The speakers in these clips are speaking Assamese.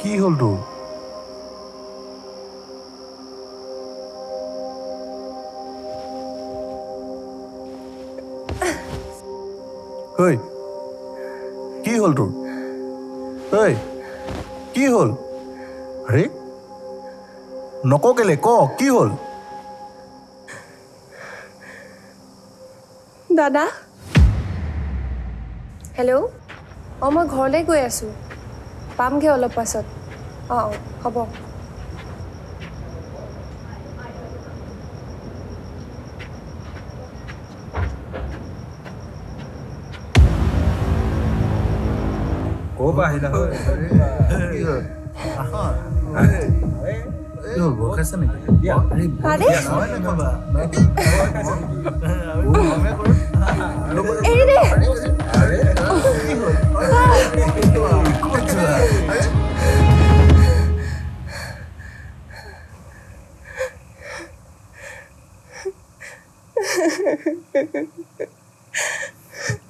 কি হ'ল তোৰ? ঐ কি হ'ল তোৰ? ঐ কি হ'ল? আৰে নক কেলে ক কি হ'ল? দাদা হেল্ল' মই ঘৰলৈ গৈ আছোঁ পামগৈ অলপ পাছত হ'ব ক'ৰ পৰা আহিলা হয়? বৰ খাইছা নেকি? আৰে এৰি দে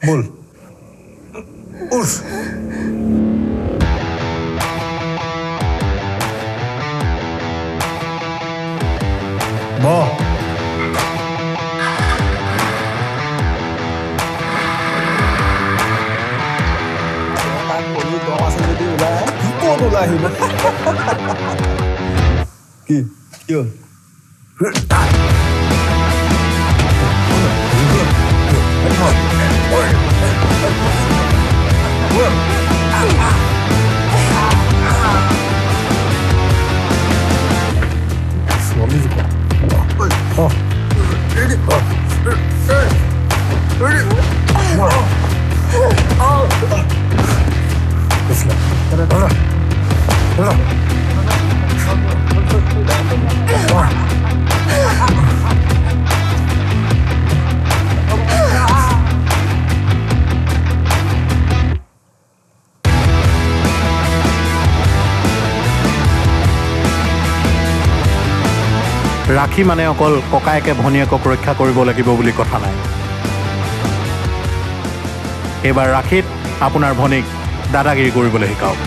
বল উঠ বহ ক'ত ওলাই আহিব কি কি হ'ল ৰাখী মানে অকল ককায়েকে ভনীয়েকক ৰক্ষা কৰিব লাগিব বুলি কথা নাই। এইবাৰ ৰাখীত আপোনাৰ ভনীক দাদাগিৰি কৰিবলৈ শিকাওক।